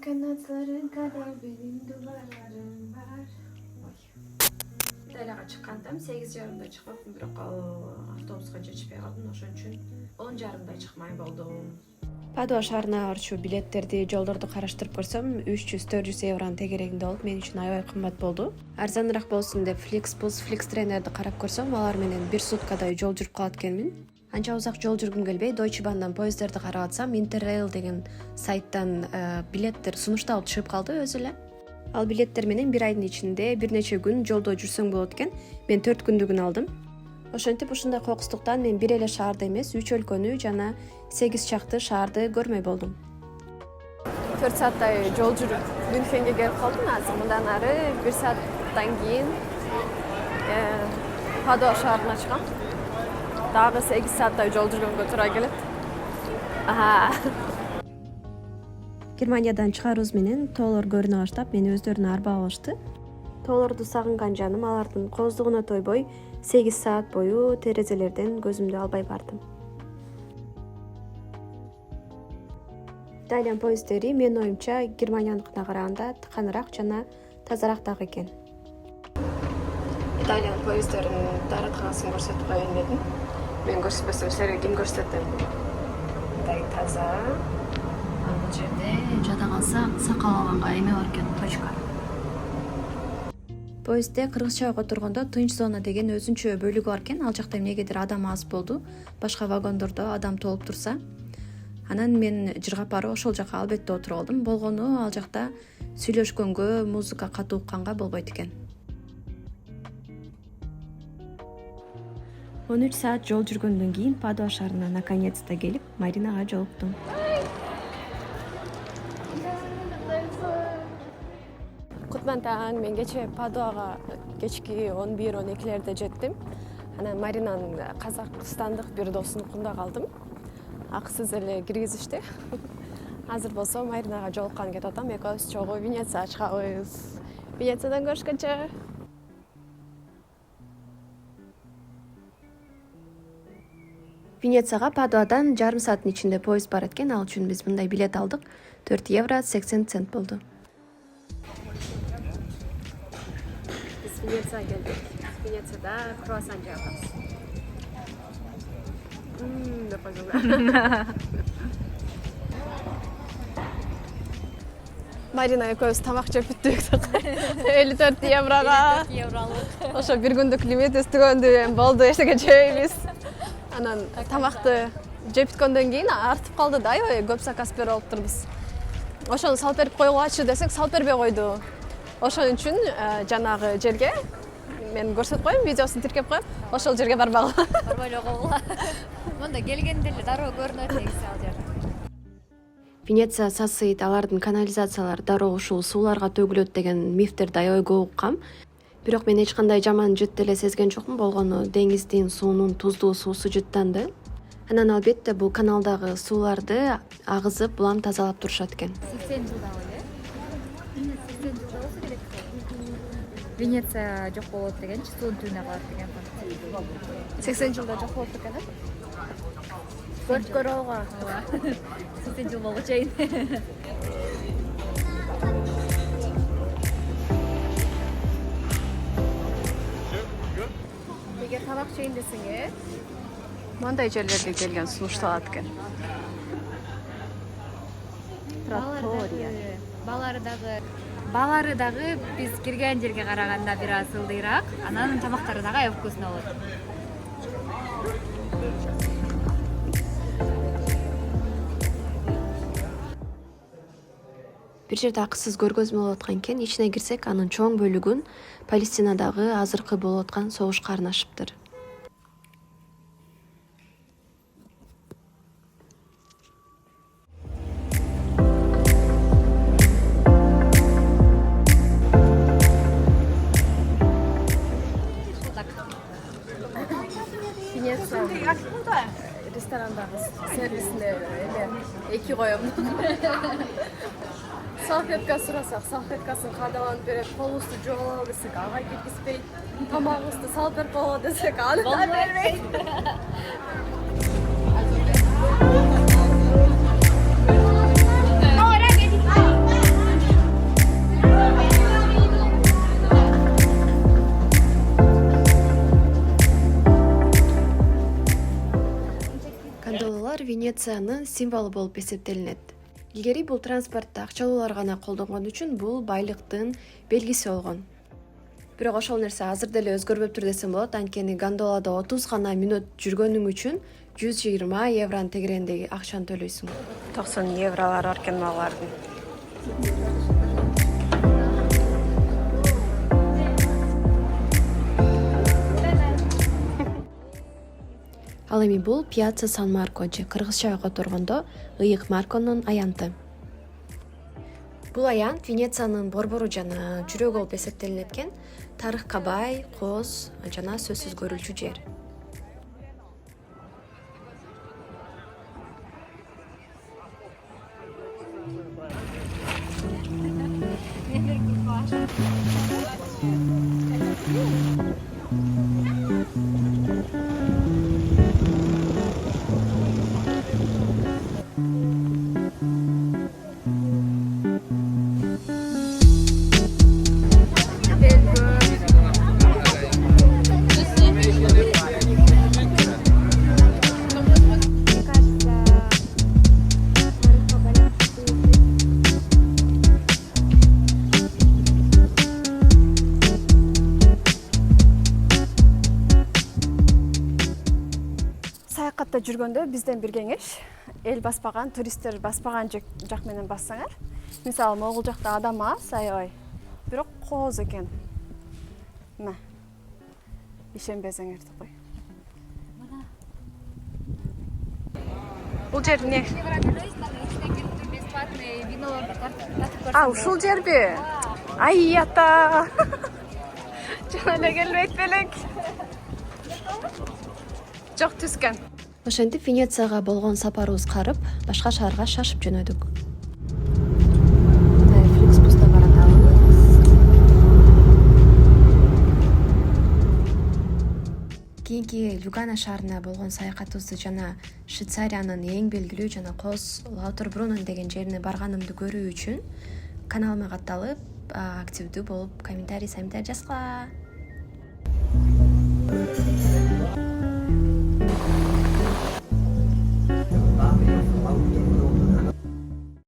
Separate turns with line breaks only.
Kanatların kadar benim duvarlarım var. Dalaga chiqqandim 8:30da chiqib, biroq avtobusga жетишпей qoldim. O'shaning uchun 10:30da chiqmay bo'ldim. Падуа шаарына барчу билеттерди, жолдорду караштырып көрсөм, 300-400 евронун тегерегинде болуп, мен үчүн аябай кымбат болду. Арзаныраак болсун деп Flixbus, Flixtrainerди карап көрсөм, алар менен 1 суткадай жол жүрүп калат экенмин. Анча узак жол жүргүм келбей, Deutsche Bahnдан поездерди карап атсам, Interrail деген сайттан билеттер сунушталып чыгып калды өзү эле. Ал билеттер менен 1 айдын ичинде бир нече күн жолдо жүрсөң болот экен. Мен 4 күндүгүн алдым. Ошентип ушундай кокустуктан мен бир эле шаарды эмес, 3 өлкөнү жана 8 чакты шаарды көрмөй болдум. 4 сааттай жол жүрүп Мюнхенге келип калдым. Азыр мындан ары 1 сааттан кийин Падуа шаарына чыгам. Дагы 8 сааттай жол жүргөнгө туура келет. Германиядан чыгарыбыз менен тоолор көрүнө баштап, мени өздөрүнө арбап алышты. Тоолорду сагынган жаным алардын кооздугуна тойбой 8 саат бою терезелерден көзүмдү албай бардым. Италиян поезддери менин оюмча Германияныкына караганда тыканыраак жана тазараак дагы экен. Италиян поезддеринин дааратканасын көрсөтүп коеюн дедим. Мен көрсөтпөсөм силерге ким көрсөтөм? Мындай таза. Бул жерде жада калса сакал алганга эме бар экен, точка. Поездде кыргызча которгондо тынч зона деген өзүнчө бөлүгү бар экен. Ал жакта эмнегедир адам аз болду. Башка вагондордо адам толуп турса, анан мен жыргап барып ошол жака албетте отуруп алдым. Болгону ал жакта сүйлөшкөнгө, музыка катуу укканга болбойт экен. 13 саат жол жүргөндөн кийин Падуа шаарына наконец-то келип, Маринага жолуктум. Кутман таң, мен кече Падуага кечки 11-12-лерде жеттим. Анан Маринанын казакстандык бир досунукунда калдым. Аксыз эле киргизишти. Азыр болсо Маринага жолуккан кетип атам. Экөөбүз чогуу Венецияга чыгабыз. Венециядан көрүшкөнчө. Венецияга Падуадан жарым сааттын ичинде поезд бар экен. Ал үчүн биз мындай билет алдык. 4 евро 80 цент болду. Биз Венецияга келдик. Венецияда круассан жаабыз. Деп коюңдар. Марина экөөбүз тамак жеп бүттүк. 54 еврога. 54 евролук. Ошо бир күндүк лимит өстүгөндү болду, эчтеке жебейбиз. Анан тамакты жеп бүткөндөн кийин артып калды да, аябай көп заказ берип алыптырбыз. Ошону салып берип койгулачы десек, салып бербей койду. Ошон үчүн жанагы жерге мен көрсөтүп коеюн, видеосун тиркеп коем. Ошол жерге барбагыла. Барбай эле койгула. Мында келгенде эле дароо көрүнөт негизи ал жер. Венеция сасыйт, алардын канализациялары дароо ушул сууларга төгүлөт деген мифтерди аябай көп уккам. Бирок мен эч кандай жаман жыт деле сезген жокмун. Болгону деңиздин суунун туздуу суусу жыттанды. Анан албетте бул каналдагы сууларды агызып, улам тазалап турушат экен. 80 жылда эле. 80 жылда болсо керек. Венеция жок болот дегенчи, суунун түбүнө калат деген. 80 жылда жок болот экен. Көргөрөго. 80 жыл болго чейин. Эгер тамак жейин десеңер, мындай жерлерге келген сунушталат экен. Траттория. Баалары дагы биз кирген жерге караганда бир аз ылдыйраак, анан тамактары дагы аябай вкусно болот. Бир жерде акысыз көргөзмө болуп аткан экен. Ичине кирсек, анын чоң бөлүгүн Палестинадагы азыркы болуп аткан согушка арнашыптыр. Ресторандагы сервисинде эки коем. Салфетка сурасак, салфеткасын кадаланып берет, колубузду жууп алалы десек, ага киргизбейт. Тамагыбызды салып берип койгула десек, аны да бербейт. Венециянын символу болуп эсептелинет. Илгери бул транспортто акчалуулар гана колдонгон үчүн бул байлыктын белгиси болгон. Бирок ошол нерсе азыр деле өзгөрбөптүр десем болот, анткени гондоладо 30 гана мүнөт жүргөнүң үчүн 120 евронун тегерегиндеги акчаны төлөйсүң. 90 евролор бар экен алардын. Ал эми бул Пьяцца Сан Марко же кыргызча которгондо Ыйык Марконун аянты. Бул аянт Венециянын борбору жана жүрөгү болуп эсептелинет экен. Тарыхка бай, кооз жана сөзсүз көрүлчү жер. Саякатта жүргөндө бизден бир кеңеш, эл баспаган, туристтер баспаган жак менен бассаңар. Мисалы, могул жакта адам аз, аябай. Бирок кооз экен. Мына. Ишенбесеңер кой. Бул жер эмне? Ушул жерби? Ай, ата. Жана эле келбейт белек. Жок түскөн. Ошентип Венецияга болгон сапарыбыз карып, башка шаарга шашып жөнөдүк. Фликспустта баратабыз. Кийинки Люгано шаарына болгон саякатыбызды жана Швейцариянын эң белгилүү жана кооз Лаутербрунн деген жерине барганымды көрүү үчүн каналыма катталып, активдүү болуп комментарий жазгыла.